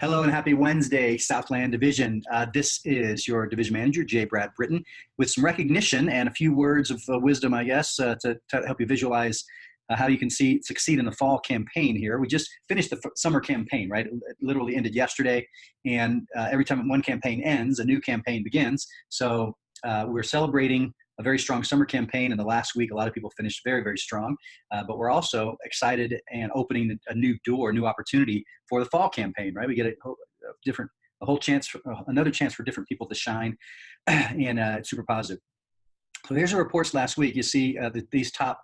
Hello and happy Wednesday, Southland Division. This is your division manager, J. Brad Britton, with some recognition and a few words of wisdom, I guess, to help you visualize how you can succeed in the fall campaign here. We just finished the summer campaign, right? It literally ended yesterday, and every time one campaign ends, a new campaign begins. So we're celebrating a very strong summer campaign. In the last week, a lot of people finished very, very strong. But we're also excited and opening a new door, new opportunity for the fall campaign, right? We get another chance for different people to shine, and it's super positive. So here's the reports last week. You see these top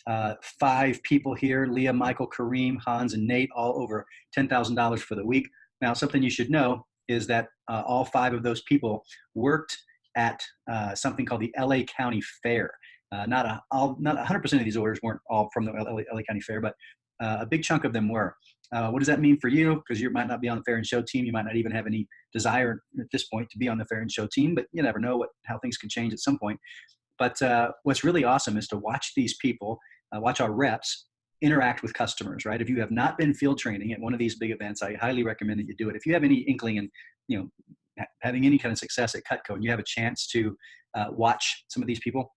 5 people here: Leah, Michael, Kareem, Hans, and Nate, all over $10,000 for the week. Now, something you should know is that all 5 of those people worked at something called the LA County Fair. Not 100% of these orders weren't all from the LA County Fair, but a big chunk of them were. What does that mean for you? Because you might not be on the Fair and Show team. You might not even have any desire at this point to be on the Fair and Show team, but you never know how things can change at some point. But what's really awesome is to watch these people, watch our reps interact with customers, right? If you have not been field training at one of these big events, I highly recommend that you do it. If you have any inkling and, having any kind of success at Cutco and you have a chance to watch some of these people,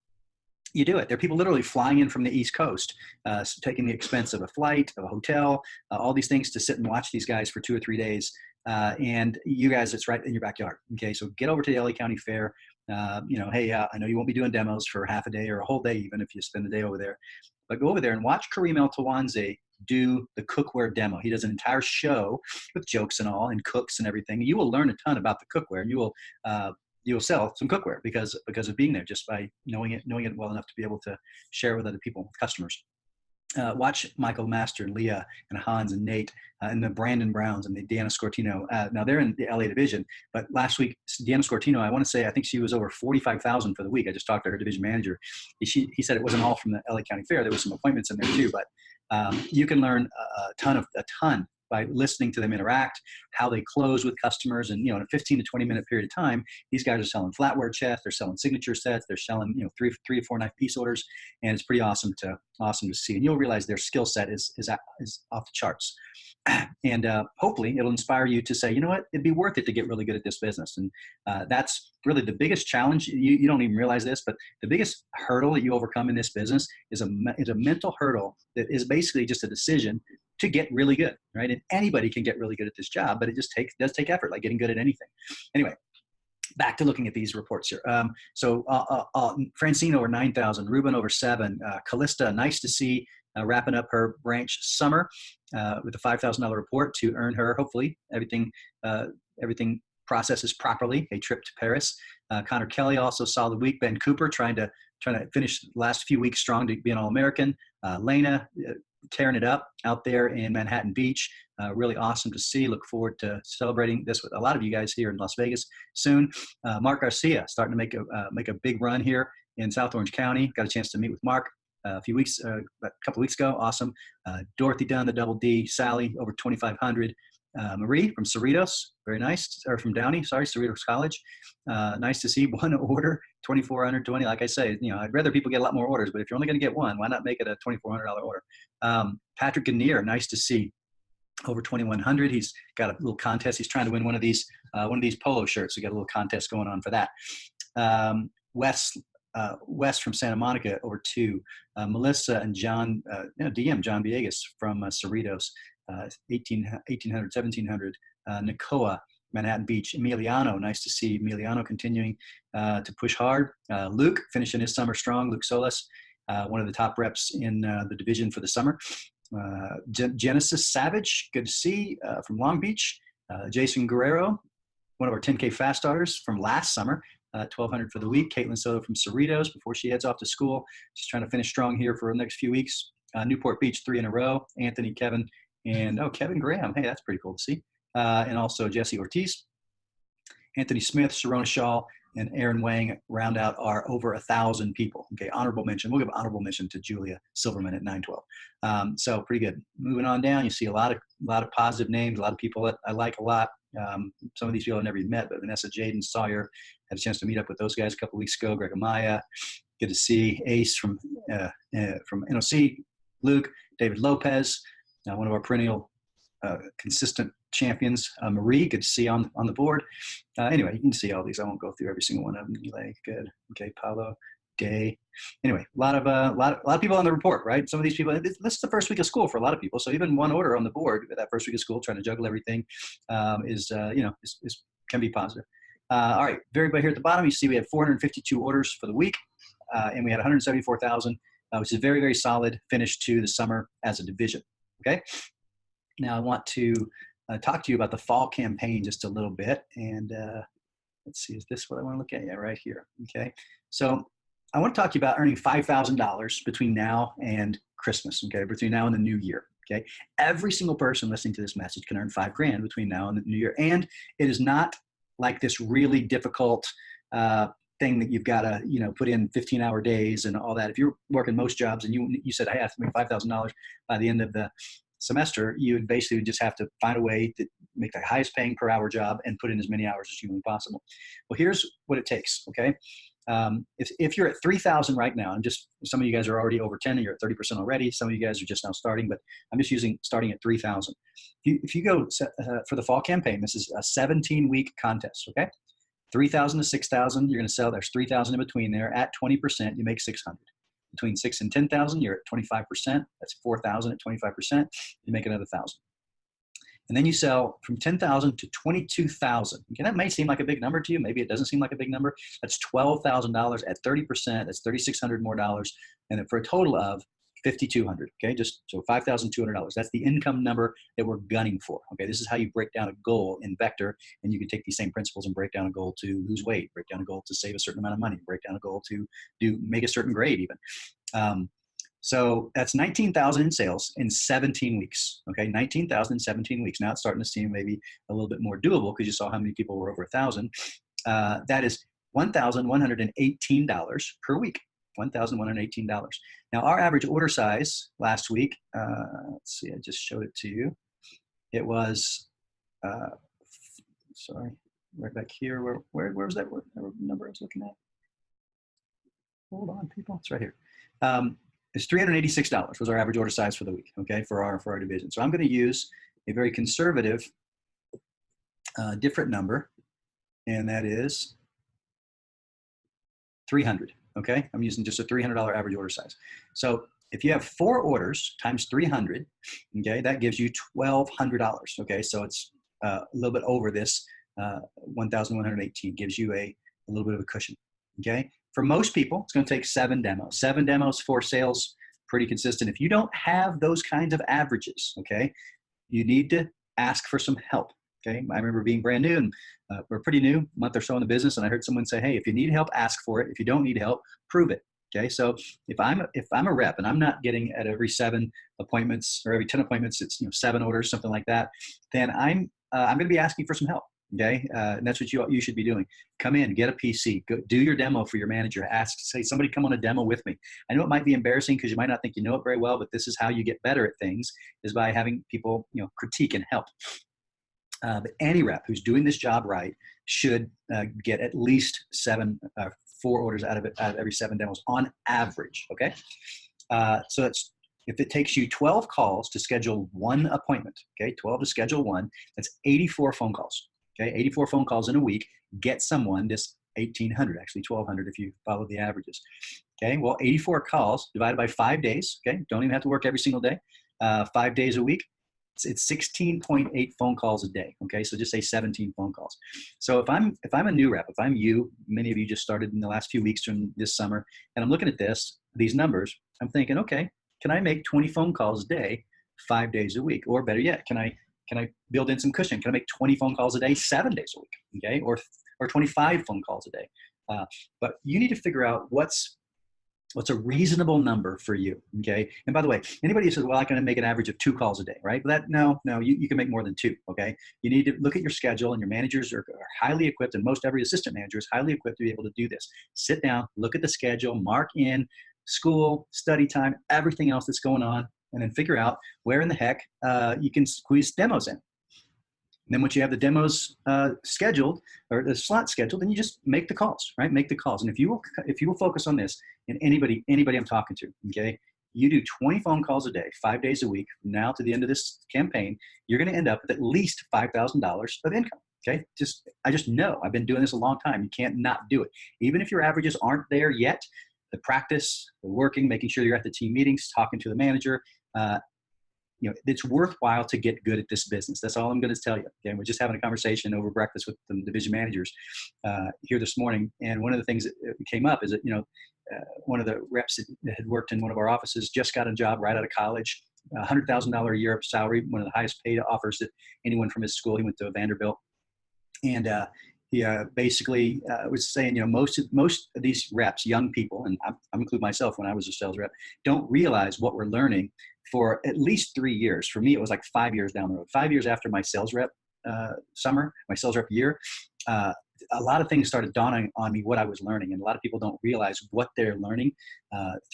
you do it. There are people literally flying in from the East Coast, taking the expense of a flight, of a hotel, all these things to sit and watch these guys for 2 or 3 days. And you guys, it's right in your backyard. Okay, so get over to the LA County Fair. Hey, I know you won't be doing demos for half a day or a whole day, even if you spend the day over there. But go over there and watch Kareem El-Tawanze do the cookware demo. He does an entire show with jokes and all, and cooks and everything. You will learn a ton about the cookware, and you will sell some cookware because of being there, just by knowing it well enough to be able to share with other people, customers. Watch Michael Master and Leah and Hans and Nate and the Brandon Browns and the Deanna Scortino. Now they're in the LA division, but last week Deanna Scortino, I think she was over 45,000 for the week. I just talked to her division manager. He said it wasn't all from the LA County Fair. There was some appointments in there too, but you can learn a ton by listening to them interact, how they close with customers. And, in a 15 to 20 minute period of time, these guys are selling flatware chests, they're selling signature sets, they're selling, 3 to 4 knife piece orders. And it's pretty awesome to see. And you'll realize their skill set is off the charts. And hopefully it'll inspire you to say, you know what, it'd be worth it to get really good at this business. And that's really the biggest challenge. You don't even realize this, but the biggest hurdle that you overcome in this business is a mental hurdle that is basically just a decision to get really good, right? And anybody can get really good at this job, but it just does take effort, like getting good at anything. Anyway, back to looking at these reports here. Francine over 9,000, Ruben over 7, Callista, nice to see, wrapping up her branch summer with a $5,000 report to earn her, hopefully, everything processes properly, a trip to Paris. Connor Kelly, also solid week. Ben Cooper trying to finish the last few weeks strong to be an All-American. Lena tearing it up out there in Manhattan Beach. Really awesome to see. Look forward to celebrating this with a lot of you guys here in Las Vegas soon. Mark Garcia starting to make a big run here in South Orange County. Got a chance to meet with Mark a couple weeks ago. Awesome. Dorothy Dunn, the Double D. Sally over 2,500. Marie from Cerritos, very nice, or from Downey, Cerritos College. Nice to see. One order, 2,420. Like I say, I'd rather people get a lot more orders, but if you're only going to get one, why not make it a $2,400 order? Patrick Gannier, nice to see, over 2,100. He's got a little contest. He's trying to win one of these polo shirts. We got a little contest going on for that. West from Santa Monica, over 2. Melissa and John, DM John Villegas from Cerritos, 1,800, 1,700. Nicoa, Manhattan Beach. Emiliano, nice to see Emiliano continuing to push hard. Luke finishing his summer strong. Luke Solis, one of the top reps in the division for the summer. Genesis Savage, good to see, from Long Beach. Jason Guerrero, one of our 10K fast starters from last summer, 1,200 for the week. Caitlin Soto from Cerritos before she heads off to school. She's trying to finish strong here for the next few weeks. Newport Beach, 3 in a row. Anthony, Kevin, and Kevin Graham. Hey, that's pretty cool to see. And also Jesse Ortiz. Anthony Smith, Sharona Shaw, and Aaron Wang round out our over 1,000 people. Okay, honorable mention. We'll give honorable mention to Julia Silverman at 912. So pretty good. Moving on down, you see a lot of positive names, a lot of people that I like a lot. Some of these people I've never even met, but Vanessa, Jaden, Sawyer, had a chance to meet up with those guys a couple weeks ago. Greg Amaya, good to see. Ace from NOC, Luke, David Lopez, one of our perennial consistent champions. Marie, good to see you on the board. Anyway, you can see all these. I won't go through every single one of them. Like, good. Okay, Paulo, Day. Anyway, a lot of people on the report, right? Some of these people. This is the first week of school for a lot of people. So even one order on the board that first week of school, trying to juggle everything, is can be positive. All right, everybody here at the bottom, you see we had 452 orders for the week, and we had 174,000, which is a very, very solid finish to the summer as a division. Okay. Now I want to talk to you about the fall campaign just a little bit. And let's see, is this what I want to look at? Yeah, right here. Okay. So I want to talk to you about earning $5,000 between now and Christmas. Okay. Between now and the new year. Okay. Every single person listening to this message can earn $5,000 between now and the new year. And it is not like this really difficult thing that you've got to, put in 15-hour days and all that. If you're working most jobs and you said, hey, I have to make $5,000 by the end of the semester, you would basically just have to find a way to make the highest paying per hour job and put in as many hours as humanly possible. Well, here's what it takes, okay? If you're at 3,000 right now, and just some of you guys are already over 10 and you're at 30% already, some of you guys are just now starting, but I'm just starting at 3,000. If you go for the fall campaign, this is a 17-week contest, okay? 3,000 to 6,000, you're going to sell, there's 3,000 in between there. At 20%, you make 600. Between 6 and 10,000, you're at 25%. That's 4,000 at 25%. You make another 1,000. And then you sell from 10,000 to 22,000. Okay, that may seem like a big number to you. Maybe it doesn't seem like a big number. That's $12,000 at 30%. That's $3,600 more dollars, and then for a total of $5,200. Okay, just so $5,200. That's the income number that we're gunning for. Okay, this is how you break down a goal in Vector, and you can take these same principles and break down a goal to lose weight, break down a goal to save a certain amount of money, break down a goal to make a certain grade even. So that's 19,000 in sales in 17 weeks. Okay, 19,000 in 17 weeks. Now it's starting to seem maybe a little bit more doable because you saw how many people were over 1,000. That is $1,118 per week. $1,118. Now our average order size last week, let's see, I just showed it to you. It was, sorry, right back here. Where was that number I was looking at? Hold on, people, it's right here. It's $386 was our average order size for the week, okay, for our division. So I'm going to use a very conservative, different number, and that is 300. Okay, I'm using just a $300 average order size. So if you have 4 orders times 300, okay, that gives you $1,200. Okay, so it's a little bit over this 1,118. Gives you a little bit of a cushion. Okay, for most people, it's going to take 7 demos. 7 demos, 4 sales, pretty consistent. If you don't have those kinds of averages, okay, you need to ask for some help. Okay, I remember being brand new and we're pretty new, a month or so in the business, and I heard someone say, hey, if you need help, ask for it. If you don't need help, prove it. Okay, so if I'm a rep and I'm not getting at every 7 appointments or every 10 appointments, it's 7 orders, something like that, then I'm going to be asking for some help. Okay, and that's what you should be doing. Come in, get a PC, go do your demo for your manager. Say somebody come on a demo with me. I know it might be embarrassing because you might not think you know it very well, but this is how you get better at things, is by having people critique and help. But any rep who's doing this job right should get at least 4 orders out of every 7 demos on average. Okay, so if it takes you 12 calls to schedule 1 appointment, okay, 12 to schedule 1, that's 84 phone calls. Okay, 84 phone calls in a week. Get someone this 1,800, actually 1,200 if you follow the averages. Okay, well, 84 calls divided by 5 days. Okay, don't even have to work every single day. 5 days a week. It's 16.8 phone calls a day. Okay, so just say 17 phone calls. So if I'm a new rep, if I'm you, many of you just started in the last few weeks during this summer, and I'm looking at these numbers, I'm thinking, okay, can I make 20 phone calls a day, 5 days a week? Or better yet, can I build in some cushion? Can I make 20 phone calls a day, 7 days a week? Okay, or 25 phone calls a day? But you need to figure out what's a reasonable number for you, okay? And by the way, anybody who says, well, I can make an average of 2 calls a day, right? No, you can make more than 2, okay? You need to look at your schedule, and your managers are highly equipped, and most every assistant manager is highly equipped to be able to do this. Sit down, look at the schedule, mark in school, study time, everything else that's going on, and then figure out where in the heck you can squeeze demos in. And then once you have the demos scheduled, or the slot scheduled, then you just make the calls, right? Make the calls. And if you will focus on this, and anybody I'm talking to, okay, you do 20 phone calls a day, 5 days a week, from now to the end of this campaign, you're going to end up with at least $5,000 of income. Okay. I just know, I've been doing this a long time. You can't not do it. Even if your averages aren't there yet, the practice, the working, making sure you're at the team meetings, talking to the manager, it's worthwhile to get good at this business. That's all I'm going to tell you. Okay, we're just having a conversation over breakfast with the division managers here this morning, and one of the things that came up is that one of the reps that had worked in one of our offices just got a job right out of college, $100,000 a year of salary, one of the highest paid offers that anyone from his school. He went to Vanderbilt, and he basically was saying, most of these reps, young people, and I include myself when I was a sales rep, don't realize what we're learning for at least 3 years. For me, it was like 5 years down the road. 5 years after my sales rep my sales rep year, a lot of things started dawning on me what I was learning, and a lot of people don't realize what they're learning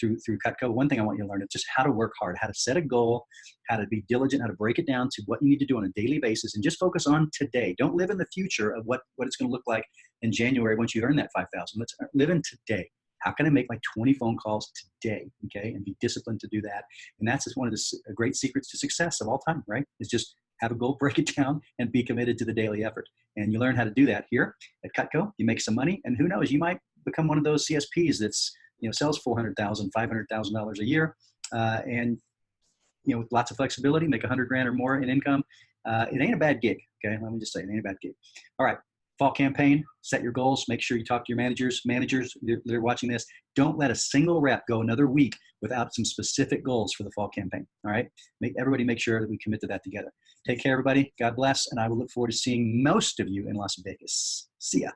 through Cutco. One thing I want you to learn is just how to work hard, how to set a goal, how to be diligent, how to break it down to what you need to do on a daily basis, and just focus on today. Don't live in the future of what it's going to look like in January once you earn that 5,000. Let's live in today. How can I make my 20 phone calls today? Okay, and be disciplined to do that. And that's just one of the great secrets to success of all time, right? Is just have a goal, break it down, and be committed to the daily effort. And you learn how to do that here at Cutco. You make some money, and who knows, you might become one of those CSPs that's sells $400,000, $500,000 a year, and with lots of flexibility, make $100,000 or more in income. It ain't a bad gig. Okay, let me just say, it ain't a bad gig. All right. Fall campaign, set your goals. Make sure you talk to your managers. Managers, they're watching this. Don't let a single rep go another week without some specific goals for the fall campaign. All right. Everybody make sure that we commit to that together. Take care, everybody. God bless. And I will look forward to seeing most of you in Las Vegas. See ya.